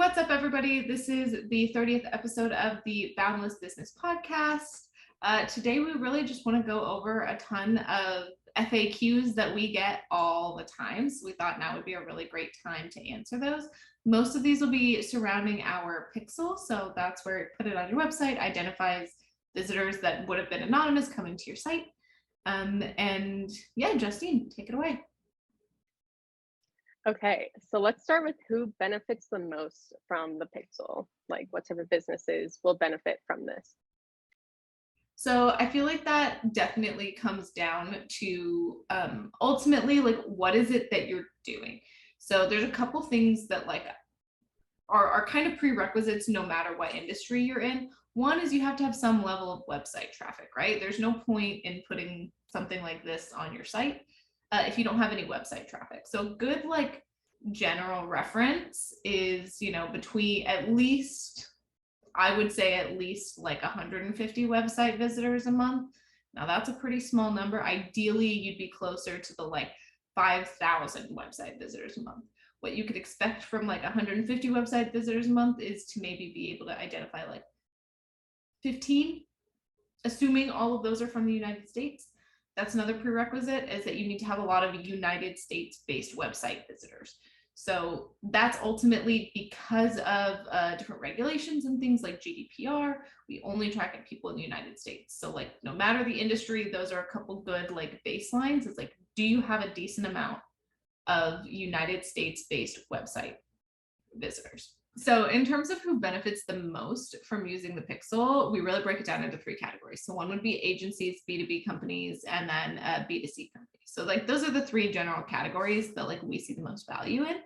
What's up, everybody? This is the 30th episode of the Boundless Business Podcast. Today, we really just want to go over a ton of FAQs that we get all the time. So we thought now would be a really great time to answer those. Most of these will be surrounding our pixel. So that's where you put it on your website, identifies visitors that would have been anonymous coming to your site. And yeah, Justine, take it away. Okay, so let's start with who benefits the most from the pixel. Like what type of businesses will benefit from this? So I feel like that definitely comes down to ultimately, like, what is it that you're doing? So there's a couple things that like are kind of prerequisites no matter what industry you're in. One is you have to have some level of website traffic, right? There's no point in putting something like this on your site if you don't have any website traffic. So good, like, general reference is, between at least, I would say at least like 150 website visitors a month. Now that's a pretty small number. Ideally, you'd be closer to the like 5,000 website visitors a month. What you could expect from like 150 website visitors a month is to maybe be able to identify like 15, assuming all of those are from the United States. That's another prerequisite, is that you need to have a lot of United States-based website visitors. So that's ultimately because of different regulations and things like GDPR. We only track people in the United States. So like no matter the industry, those are a couple good like baselines. It's like, do you have a decent amount of United States-based website visitors? So in terms of who benefits the most from using the pixel, we really break it down into three categories. So one would be agencies, B2B companies, and then B2C companies. So like those are the three general categories that like we see the most value in.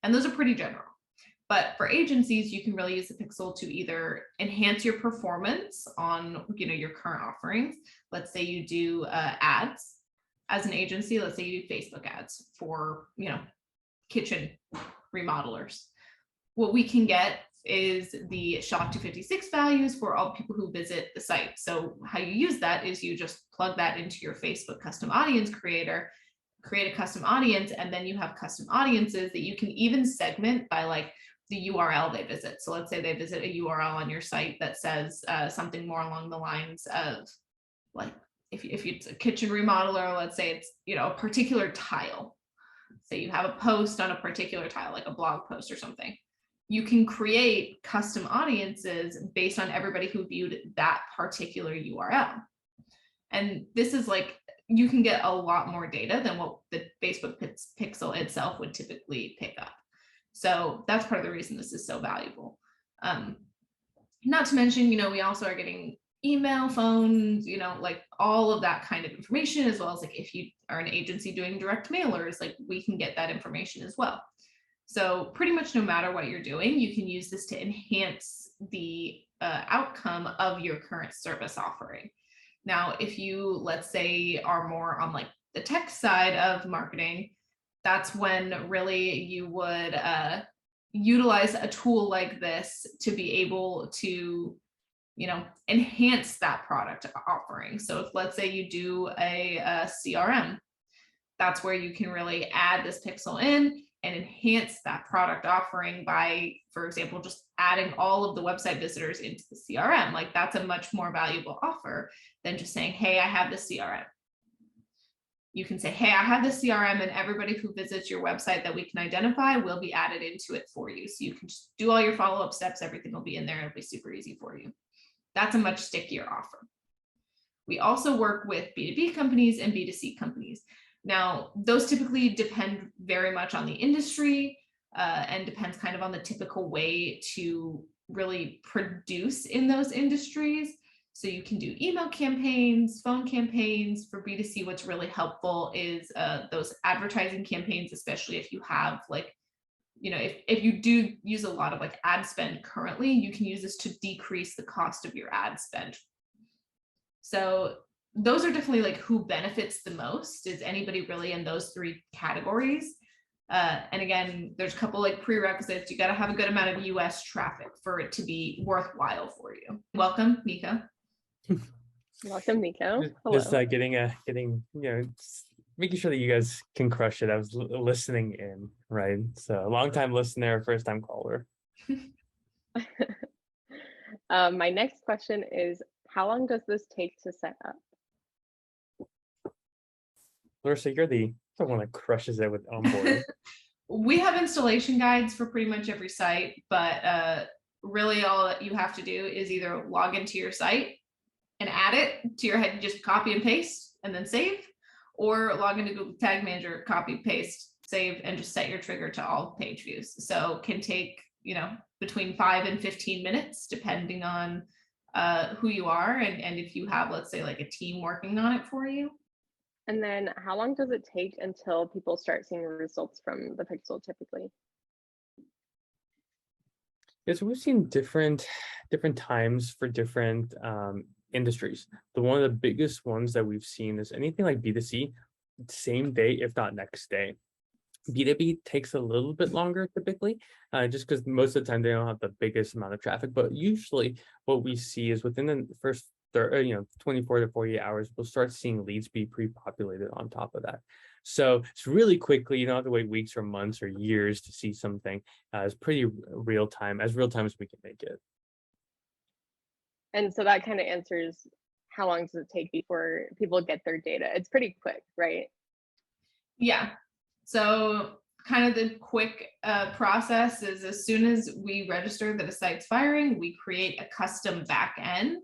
And those are pretty general. But for agencies, you can really use the pixel to either enhance your performance on your current offerings. Let's say you do ads as an agency. Let's say you do Facebook ads for kitchen remodelers. What we can get is the SHA 256 values for all people who visit the site. So how you use that is you just plug that into your Facebook custom audience creator, create a custom audience, and then you have custom audiences that you can even segment by like the URL they visit. So let's say they visit a URL on your site that says something more along the lines of like, if it's a kitchen remodeler, let's say it's a particular tile. Say you have a post on a particular tile, like a blog post or something. You can create custom audiences based on everybody who viewed that particular URL. And this is like, you can get a lot more data than what the Facebook pixel itself would typically pick up. So that's part of the reason this is so valuable. Not to mention, we also are getting email, phones, like all of that kind of information, as well as like if you are an agency doing direct mailers, like we can get that information as well. So pretty much no matter what you're doing, you can use this to enhance the outcome of your current service offering. Now, if you, let's say, are more on like the tech side of marketing, that's when really you would utilize a tool like this to be able to, enhance that product offering. So if, let's say, you do a CRM, that's where you can really add this pixel in and enhance that product offering by, for example, just adding all of the website visitors into the CRM. Like that's a much more valuable offer than just saying, hey, I have this CRM. You can say, hey, I have this CRM, and everybody who visits your website that we can identify will be added into it for you. So you can just do all your follow-up steps. Everything will be in there. It'll be super easy for you. That's a much stickier offer. We also work with B2B companies and B2C companies. Now, those typically depend very much on the industry and depends kind of on the typical way to really produce in those industries. So you can do email campaigns, phone campaigns. For B2C, what's really helpful is those advertising campaigns, especially if you have like, if you do use a lot of like ad spend currently, you can use this to decrease the cost of your ad spend. So those are definitely like who benefits the most, is anybody really in those three categories. And again, there's a couple like prerequisites. You got to have a good amount of US traffic for it to be worthwhile for you. Welcome, Nico. Welcome, Nico. Hello. Just getting making sure that you guys can crush it. I was listening in, right? So a long time listener, first time caller. My next question is, how long does this take to set up? Larissa, you're the one that crushes it with onboarding. We have installation guides for pretty much every site, but really all that you have to do is either log into your site and add it to your head, just copy and paste and then save, or log into Google Tag Manager, copy, paste, save, and just set your trigger to all page views. So can take, between 5 and 15 minutes, depending on who you are and if you have, let's say, like a team working on it for you. And then how long does it take until people start seeing results from the pixel typically? Yeah, so we've seen different times for different industries. One of the biggest ones that we've seen is anything like B2C, same day, if not next day. B2B takes a little bit longer typically, just because most of the time they don't have the biggest amount of traffic. But usually what we see is within the first 24 to 48 hours, we'll start seeing leads be pre-populated on top of that. So it's really quickly, you don't have to wait weeks or months or years to see something. It's pretty real time as we can make it. And so that kind of answers how long does it take before people get their data? It's pretty quick, right? Yeah. So kind of the quick process is as soon as we register that a site's firing, we create a custom back end.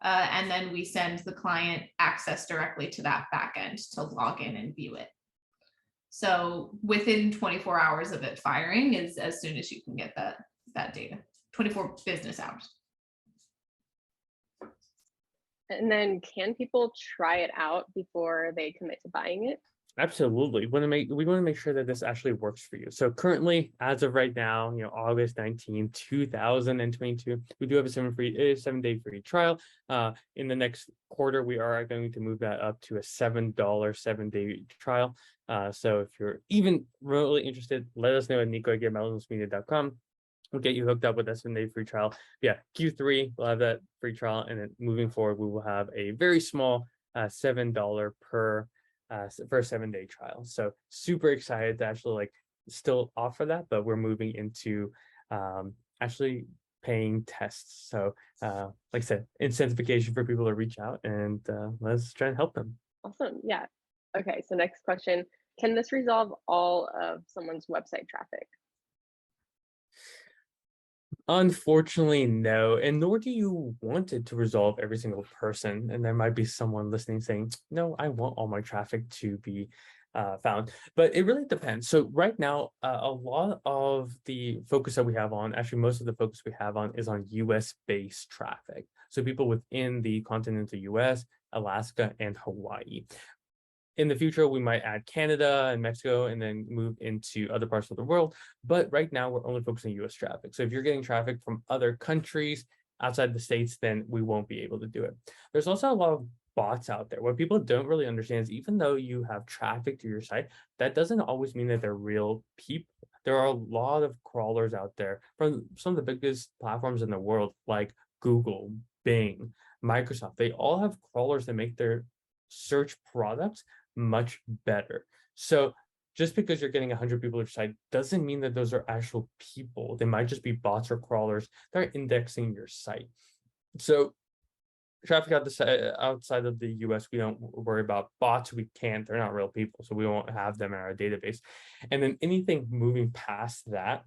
And then we send the client access directly to that back end to log in and view it. So within 24 hours of it firing is as soon as you can get that data, 24 business hours. And then can people try it out before they commit to buying it? Absolutely. We want to make sure that this actually works for you. So currently, as of right now, August 19, 2022, we do have a 7-day free trial. In the next quarter, we are going to move that up to a $7 7-day trial. So if you're even remotely interested, let us know at nico@getmetalsmedia.com. We'll get you hooked up with that 7-day free trial. Yeah, Q3, we'll have that free trial. And then moving forward, we will have a very small $7 per for a 7-day trial. So super excited to actually still offer that, but we're moving into actually paying tests. So like I said, incentivization for people to reach out and let's try and help them. Awesome. Yeah. Okay. So next question, can this resolve all of someone's website traffic? Unfortunately, no, and nor do you want it to resolve every single person. And there might be someone listening saying, no, I want all my traffic to be found, but it really depends. So right now, a lot of the focus that we have on, actually most of the focus we have on is on US based traffic. So people within the continental US, Alaska, and Hawaii. In the future, we might add Canada and Mexico and then move into other parts of the world. But right now, we're only focusing on US traffic. So if you're getting traffic from other countries outside the States, then we won't be able to do it. There's also a lot of bots out there. What people don't really understand is even though you have traffic to your site, that doesn't always mean that they're real people. There are a lot of crawlers out there from some of the biggest platforms in the world, like Google, Bing, Microsoft. They all have crawlers that make their search products much better. So just because you're getting 100 people to your site doesn't mean that those are actual people. They might just be bots or crawlers that are indexing your site. So traffic outside of the US, we don't worry about bots. They're not real people, so we won't have them in our database. And then anything moving past that,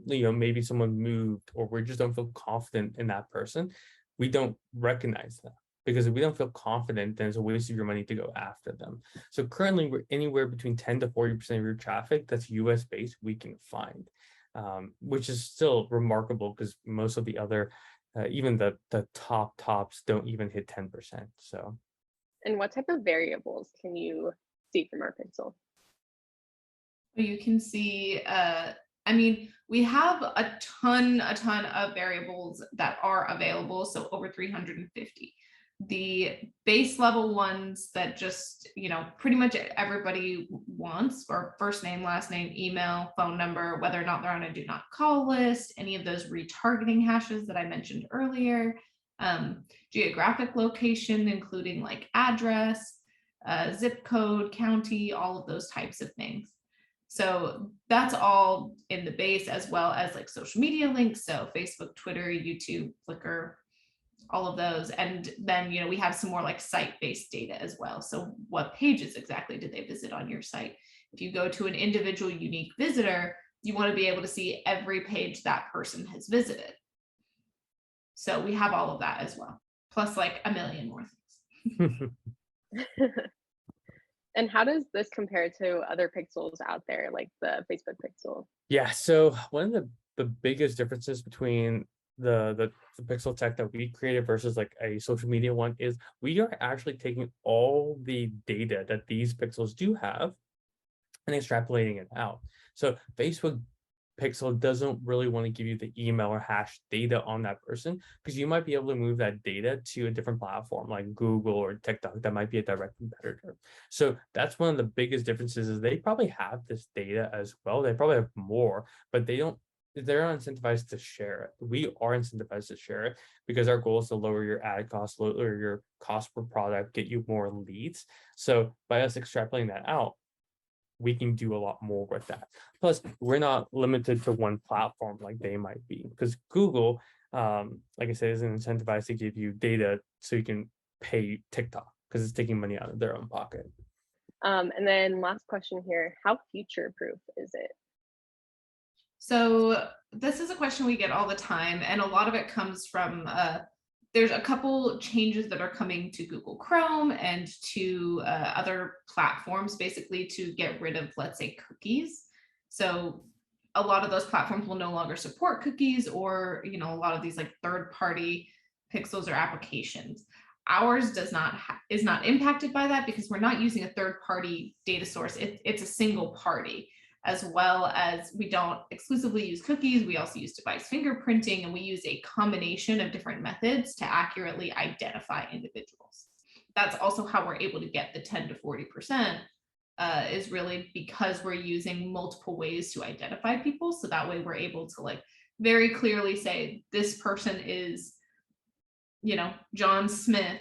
maybe someone moved or we just don't feel confident in that person, we don't recognize that. Because if we don't feel confident, then it's a waste of your money to go after them. So currently, we're anywhere between 10 to 40% of your traffic that's US based we can find, which is still remarkable because most of the other, even the tops don't even hit 10%. So. And what type of variables can you see from our pixel? You can see, we have a ton of variables that are available. So over 350. The base level ones that just, pretty much everybody wants are first name, last name, email, phone number, whether or not they're on a do not call list, any of those retargeting hashes that I mentioned earlier, geographic location, including like address, zip code, county, all of those types of things. So that's all in the base, as well as like social media links. So Facebook, Twitter, YouTube, Flickr, all of those. And then, we have some more like site-based data as well. So what pages exactly did they visit on your site? If you go to an individual unique visitor, you want to be able to see every page that person has visited. So we have all of that as well, plus like a million more things. And how does this compare to other pixels out there, like the Facebook pixel? Yeah, so one of the biggest differences between the pixel tech that we created versus like a social media one is we are actually taking all the data that these pixels do have and extrapolating it out. So Facebook pixel doesn't really want to give you the email or hash data on that person, because you might be able to move that data to a different platform like Google or TikTok that might be a direct competitor. So that's one of the biggest differences, is they probably have this data as well. They probably have more, but they're not incentivized to share it. We are incentivized to share it because our goal is to lower your ad cost, lower your cost per product, get you more leads. So by us extrapolating that out, we can do a lot more with that. Plus, we're not limited to one platform like they might be, because Google, like I said, isn't incentivized to give you data so you can pay TikTok, because it's taking money out of their own pocket. And then last question here, how future proof is it? So this is a question we get all the time, and a lot of it comes from there's a couple changes that are coming to Google Chrome and to other platforms, basically to get rid of, let's say, cookies. So a lot of those platforms will no longer support cookies, or a lot of these like third-party pixels or applications. Ours is not impacted by that because we're not using a third-party data source. It's a single party, as well as we don't exclusively use cookies. We also use device fingerprinting, and we use a combination of different methods to accurately identify individuals. That's also how we're able to get the 10 to 40%, is really because we're using multiple ways to identify people. So that way we're able to like very clearly say this person is, John Smith,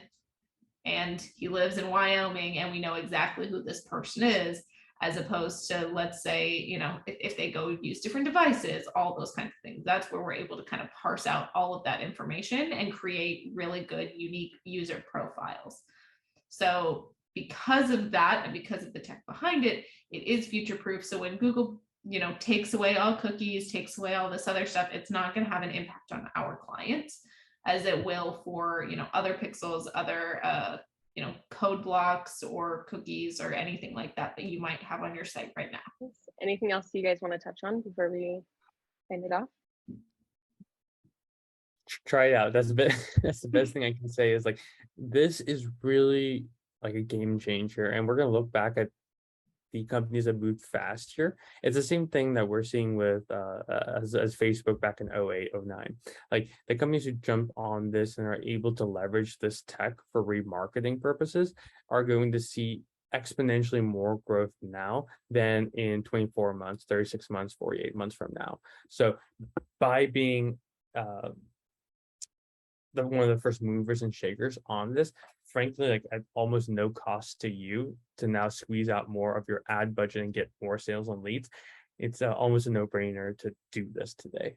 and he lives in Wyoming, and we know exactly who this person is, as opposed to, let's say, if they go use different devices, all those kinds of things. That's where we're able to kind of parse out all of that information and create really good, unique user profiles. So because of that, and because of the tech behind it, it is future proof. So when Google, takes away all cookies, takes away all this other stuff, it's not going to have an impact on our clients as it will for, other pixels, other code blocks or cookies or anything like that that you might have on your site right now. Anything else you guys want to touch on before we end it off? Try it out. That's the best. That's the best thing I can say, is like, this is really like a game changer, and we're gonna look back at the companies that moved fast here. It's the same thing that we're seeing with as Facebook back in 08, 09. Like, the companies who jump on this and are able to leverage this tech for remarketing purposes are going to see exponentially more growth now than in 24 months, 36 months, 48 months from now. So by being one of the first movers and shakers on this, frankly, like at almost no cost to you to now squeeze out more of your ad budget and get more sales and leads, it's almost a no-brainer to do this today.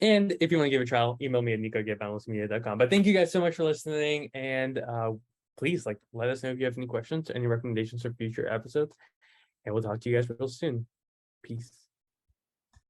And if you want to give it a trial, email me at nico@boundlessmedia.com. But thank you guys so much for listening, and please let us know if you have any questions, any recommendations for future episodes, and we'll talk to you guys real soon. Peace.